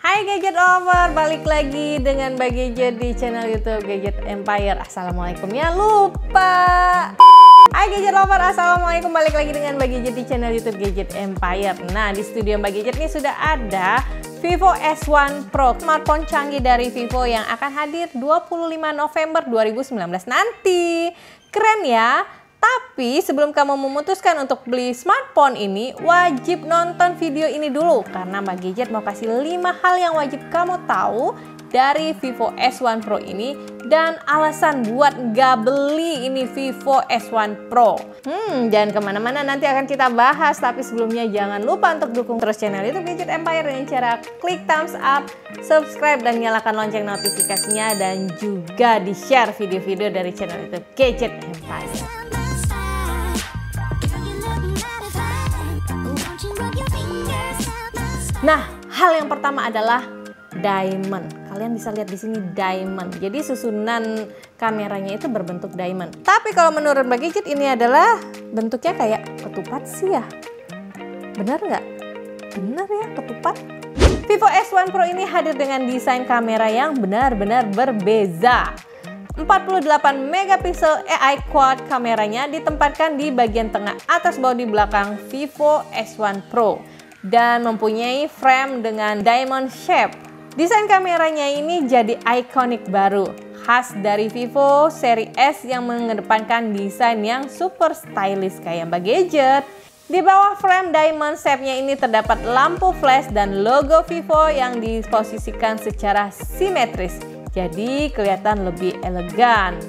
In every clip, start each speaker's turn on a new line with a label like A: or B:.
A: Hai Gadget Lover, balik lagi dengan Mbak Gadget di channel YouTube GadgetEmpire. Assalamualaikum ya, lupa. Hai Gadget Lover, assalamualaikum, balik lagi dengan Mbak Gadget di channel YouTube GadgetEmpire. Nah, di studio Mbak Gadget nih sudah ada Vivo S1 Pro, smartphone canggih dari Vivo yang akan hadir 25 November 2019 nanti. Keren ya? Tapi sebelum kamu memutuskan untuk beli smartphone ini, wajib nonton video ini dulu. Karena Mbak Gadget mau kasih 5 hal yang wajib kamu tahu dari Vivo S1 Pro ini. Dan alasan buat nggak beli ini Vivo S1 Pro. Jangan kemana-mana, nanti akan kita bahas. Tapi sebelumnya jangan lupa untuk dukung terus channel YouTube GadgetEmpire dengan cara klik thumbs up, subscribe, dan nyalakan lonceng notifikasinya. Dan juga di-share video-video dari channel YouTube GadgetEmpire. Nah, hal yang pertama adalah diamond. Kalian bisa lihat di sini diamond. Jadi susunan kameranya itu berbentuk diamond. Tapi kalau menurut Mbak Gadget ini adalah bentuknya kayak ketupat sih ya. Benar nggak? Benar ya, ketupat. Vivo S1 Pro ini hadir dengan desain kamera yang benar-benar berbeza. 48 megapiksel AI quad kameranya ditempatkan di bagian tengah atas bodi belakang Vivo S1 Pro. Dan mempunyai frame dengan diamond shape. Desain kameranya ini jadi ikonik baru, khas dari Vivo seri S yang mengedepankan desain yang super stylish kayak Mbak Gadget. Di bawah frame diamond shape-nya ini terdapat lampu flash dan logo Vivo yang diposisikan secara simetris, jadi kelihatan lebih elegan.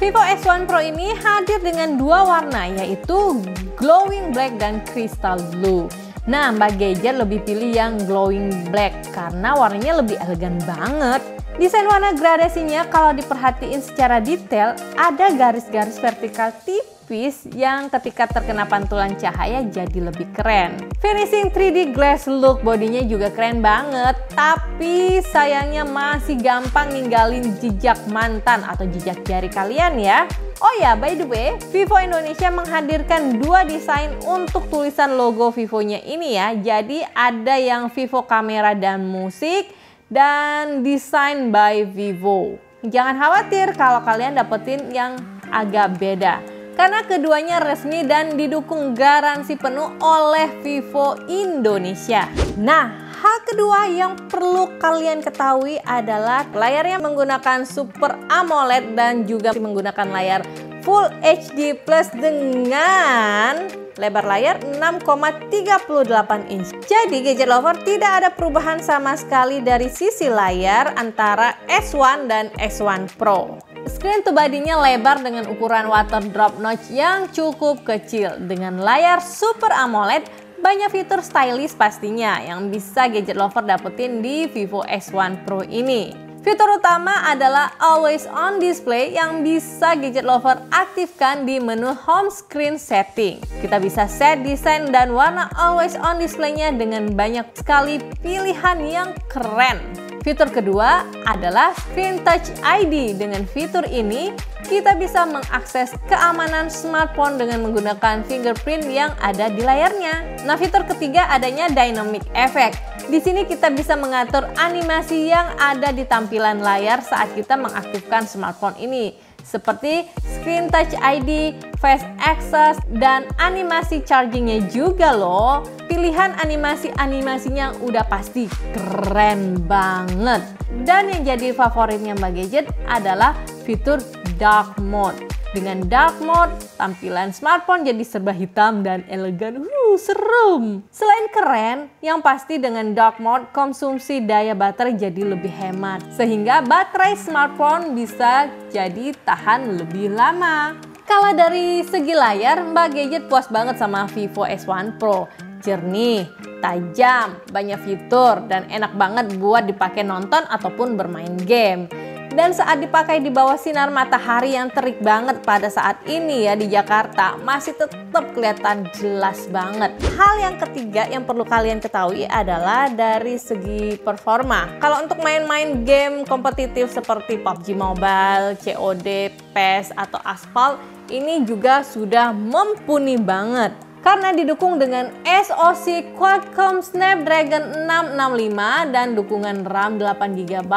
A: Vivo S1 Pro ini hadir dengan 2 warna, yaitu glowing black dan crystal blue. Nah, Mbak Gadget lebih pilih yang glowing black karena warnanya lebih elegan banget. Desain warna gradasinya kalau diperhatiin secara detail, ada garis-garis vertikal tipis yang ketika terkena pantulan cahaya jadi lebih keren. Finishing 3D glass look bodinya juga keren banget, tapi sayangnya masih gampang ninggalin jejak mantan atau jejak jari kalian ya. Oh ya, by the way, Vivo Indonesia menghadirkan 2 desain untuk tulisan logo Vivo-nya ini ya. Jadi ada yang Vivo Kamera dan Musik dan Design by Vivo. Jangan khawatir kalau kalian dapetin yang agak beda. Karena keduanya resmi dan didukung garansi penuh oleh Vivo Indonesia. Nah, hal kedua yang perlu kalian ketahui adalah layarnya menggunakan Super AMOLED dan juga menggunakan layar Full HD Plus dengan lebar layar 6,38 inch. Jadi Gadget Lover tidak ada perubahan sama sekali dari sisi layar antara S1 dan S1 Pro. Screen to body-nya lebar dengan ukuran water drop notch yang cukup kecil. Dengan layar Super AMOLED, banyak fitur stylish pastinya yang bisa Gadget Lover dapetin di Vivo S1 Pro ini. Fitur utama adalah Always On Display yang bisa Gadget Lover aktifkan di menu Home Screen Setting. Kita bisa set desain dan warna Always On Display-nya dengan banyak sekali pilihan yang keren. Fitur kedua adalah Screen Touch ID. Dengan fitur ini, kita bisa mengakses keamanan smartphone dengan menggunakan fingerprint yang ada di layarnya. Nah, fitur ketiga adanya Dynamic Effect. Di sini kita bisa mengatur animasi yang ada di tampilan layar saat kita mengaktifkan smartphone ini. Seperti Screen Touch ID, Face Access, dan animasi chargingnya juga loh. Pilihan animasinya udah pasti keren banget. Dan yang jadi favoritnya Mbak Gadget adalah fitur Dark Mode. Dengan Dark Mode, tampilan smartphone jadi serba hitam dan elegan. Serem. Selain keren, yang pasti dengan Dark Mode konsumsi daya baterai jadi lebih hemat. Sehingga baterai smartphone bisa jadi tahan lebih lama. Kalau dari segi layar, Mbak Gadget puas banget sama Vivo S1 Pro. Jernih, tajam, banyak fitur, dan enak banget buat dipakai nonton ataupun bermain game. Dan saat dipakai di bawah sinar matahari yang terik banget pada saat ini ya di Jakarta, masih tetap kelihatan jelas banget. Hal yang ketiga yang perlu kalian ketahui adalah dari segi performa. Kalau untuk main-main game kompetitif seperti PUBG Mobile, COD, PES, atau Asphalt, ini juga sudah mumpuni banget. karena didukung dengan SoC Qualcomm Snapdragon 665 dan dukungan RAM 8GB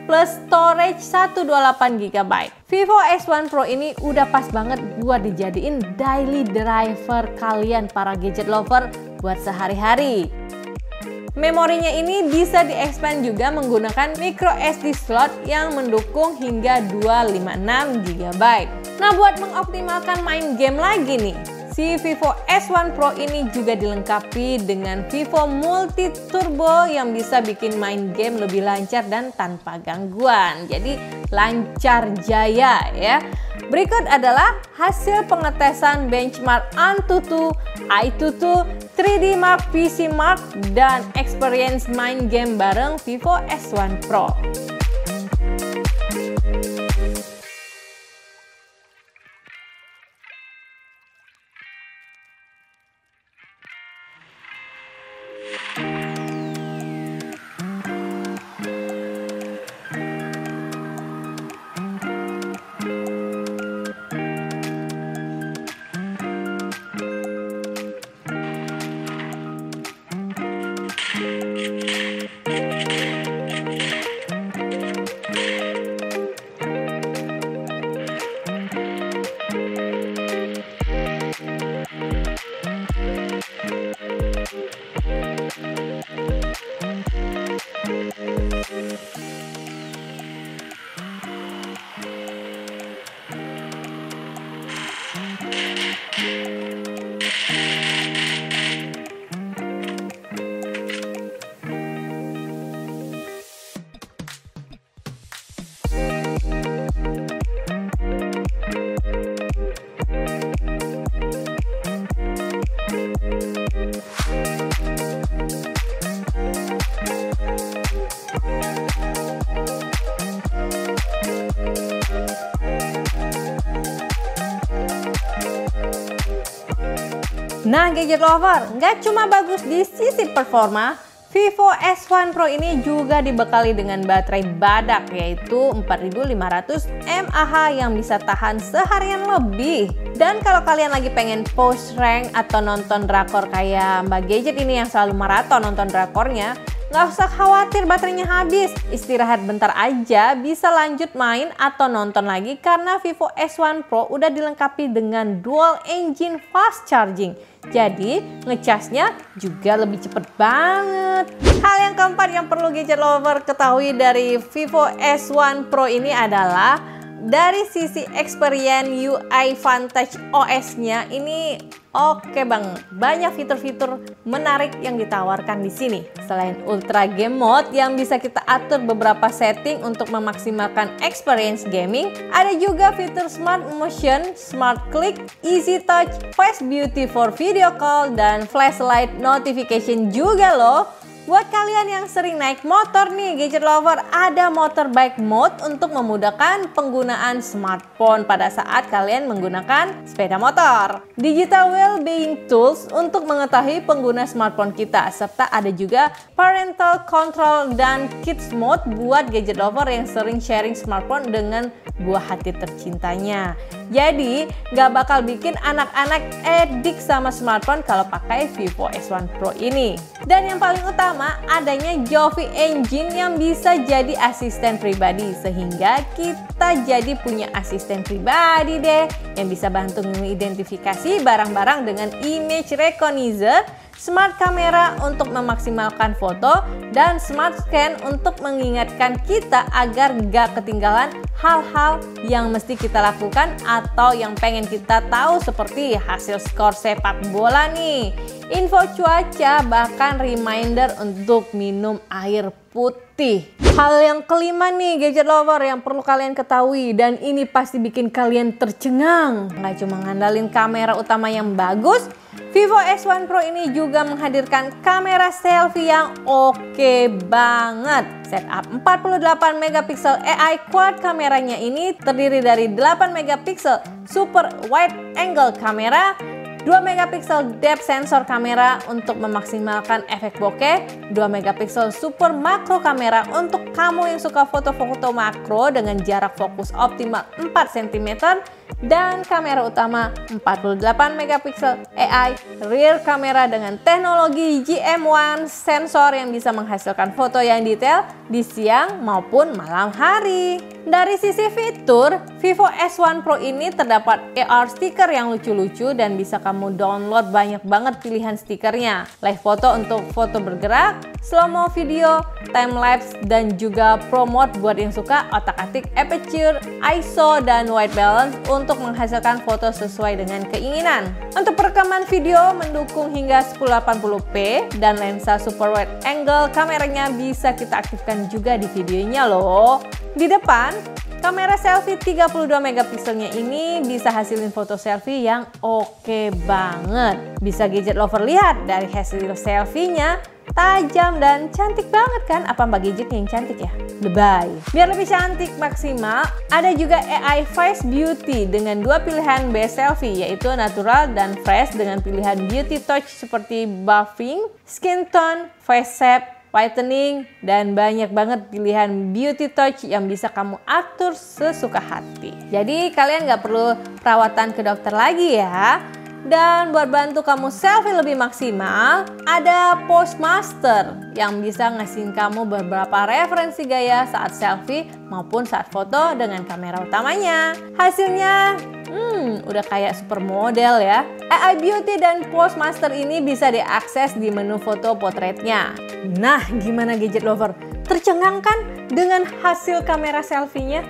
A: plus storage 128GB. Vivo S1 Pro ini udah pas banget buat dijadiin daily driver kalian para gadget lover buat sehari-hari. Memorinya ini bisa di-expand juga menggunakan micro SD slot yang mendukung hingga 256GB. Nah, buat mengoptimalkan main game lagi nih, si Vivo S1 Pro ini juga dilengkapi dengan Vivo Multi Turbo yang bisa bikin main game lebih lancar dan tanpa gangguan. Jadi lancar jaya ya. Berikut adalah hasil pengetesan benchmark Antutu, iTutu, 3D Mark, PC Mark, dan experience main game bareng Vivo S1 Pro. Nah, gadget lover, nggak cuma bagus di sisi performa, Vivo S1 Pro ini juga dibekali dengan baterai badak yaitu 4500 mAh yang bisa tahan seharian lebih. Dan kalau kalian lagi pengen post rank atau nonton drakor kayak Mbak Gadget ini yang selalu maraton nonton drakornya, nggak usah khawatir baterainya habis. Istirahat bentar aja bisa lanjut main atau nonton lagi karena Vivo S1 Pro udah dilengkapi dengan dual engine fast charging. Jadi ngecasnya juga lebih cepet banget. Hal yang keempat yang perlu gadget lover ketahui dari Vivo S1 Pro ini adalah dari sisi experience UI Vantage OS-nya ini oke bang, banyak fitur-fitur menarik yang ditawarkan di sini. Selain Ultra Game Mode yang bisa kita atur beberapa setting untuk memaksimalkan experience gaming, ada juga fitur Smart Motion, Smart Click, Easy Touch, Face Beauty for video call, dan flashlight notification juga loh. Buat kalian yang sering naik motor nih gadget lover, ada motorbike mode untuk memudahkan penggunaan smartphone pada saat kalian menggunakan sepeda motor. Digital Wellbeing Tools untuk mengetahui pengguna smartphone kita, serta ada juga Parental Control dan Kids Mode buat gadget lover yang sering sharing smartphone dengan buah hati tercintanya. Jadi nggak bakal bikin anak-anak edik sama smartphone kalau pakai Vivo S1 Pro ini. Dan yang paling utama, adanya Jovi Engine yang bisa jadi asisten pribadi, sehingga kita jadi punya asisten pribadi deh yang bisa bantu mengidentifikasi barang-barang dengan image recognizer, smart kamera untuk memaksimalkan foto, dan smart scan untuk mengingatkan kita agar gak ketinggalan hal-hal yang mesti kita lakukan atau yang pengen kita tahu seperti hasil skor sepak bola nih, info cuaca, bahkan reminder untuk minum air putih. Hal yang kelima nih gadget lover yang perlu kalian ketahui, dan ini pasti bikin kalian tercengang. Nggak cuma ngandalin kamera utama yang bagus, Vivo S1 Pro ini juga menghadirkan kamera selfie yang oke banget. Setup 48 megapiksel AI quad kameranya ini terdiri dari 8 megapiksel super wide angle kamera, 2 megapiksel depth sensor kamera untuk memaksimalkan efek bokeh, 2 megapiksel super makro kamera untuk kamu yang suka foto-foto makro dengan jarak fokus optimal 4 cm, dan kamera utama 48 megapiksel AI rear camera dengan teknologi GM1 sensor yang bisa menghasilkan foto yang detail di siang maupun malam hari. Dari sisi fitur, Vivo S1 Pro ini terdapat AR stiker yang lucu-lucu dan bisa kamu download banyak banget pilihan stikernya. Live foto untuk foto bergerak, slow-mo video, time-lapse, dan juga pro mode buat yang suka otak-atik aperture, ISO, dan white balance untuk menghasilkan foto sesuai dengan keinginan. Untuk perekaman video mendukung hingga 1080p dan lensa super wide angle kameranya bisa kita aktifkan juga di videonya loh. Di depan, kamera selfie 32 megapikselnya ini bisa hasilin foto selfie yang oke banget. Bisa gadget lover lihat dari hasil selfie-nya, tajam dan cantik banget kan? Apa Mbak Gadget yang cantik ya? Lebay. Biar lebih cantik maksimal, ada juga AI Face Beauty dengan dua pilihan base selfie, yaitu natural dan fresh dengan pilihan beauty touch seperti buffing, skin tone, face shape, whitening, dan banyak banget pilihan beauty touch yang bisa kamu atur sesuka hati. Jadi kalian nggak perlu perawatan ke dokter lagi ya. Dan buat bantu kamu selfie lebih maksimal, ada Pose Master yang bisa ngasih kamu beberapa referensi gaya saat selfie maupun saat foto dengan kamera utamanya. Hasilnya, udah kayak supermodel ya. AI Beauty dan Pose Master ini bisa diakses di menu foto potretnya. Nah, gimana gadget lover? Tercengang kan dengan hasil kamera selfie-nya?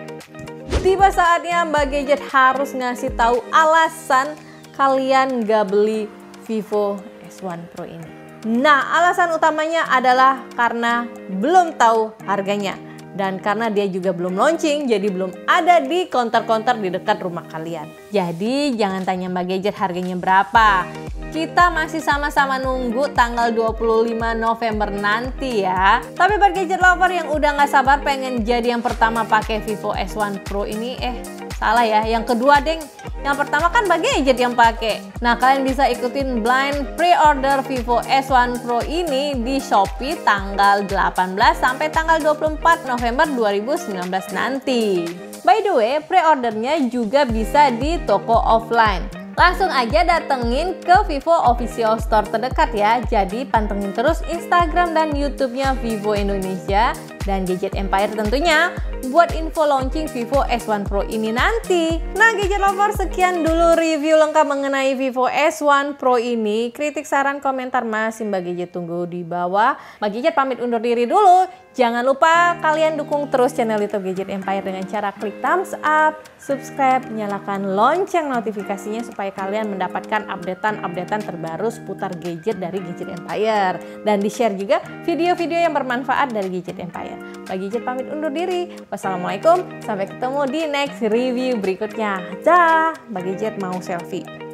A: Tiba saatnya Mbak Gadget harus ngasih tahu alasan kalian gak beli Vivo S1 Pro ini. Nah, alasan utamanya adalah karena belum tahu harganya. Dan karena dia juga belum launching, jadi belum ada di counter-counter di dekat rumah kalian. Jadi jangan tanya Mbak Gadget harganya berapa. Kita masih sama-sama nunggu tanggal 25 November nanti ya. Tapi buat gadget lover yang udah gak sabar pengen jadi yang pertama pakai Vivo S1 Pro ini, salah ya, yang kedua deng. Yang pertama kan Mbak Gadget yang pakai. Nah, kalian bisa ikutin blind pre-order Vivo S1 Pro ini di Shopee tanggal 18 sampai tanggal 24 November 2019 nanti. By the way, pre-ordernya juga bisa di toko offline. Langsung aja datengin ke Vivo Official Store terdekat ya. Jadi pantengin terus Instagram dan YouTube-nya Vivo Indonesia dan GadgetEmpire tentunya buat info launching Vivo S1 Pro ini nanti. Nah, gadget lover, sekian dulu review lengkap mengenai Vivo S1 Pro ini. Kritik, saran, komentar masih Mbak Gadget tunggu di bawah. Mbak Gadget pamit undur diri dulu. Jangan lupa kalian dukung terus channel YouTube GadgetEmpire dengan cara klik thumbs up, subscribe, nyalakan lonceng notifikasinya supaya kalian mendapatkan updatean terbaru seputar gadget dari GadgetEmpire. Dan di-share juga video-video yang bermanfaat dari GadgetEmpire. Mbak Gadget pamit undur diri. Wassalamualaikum, sampai ketemu di next review berikutnya. Dah, Mbak Gadget mau selfie.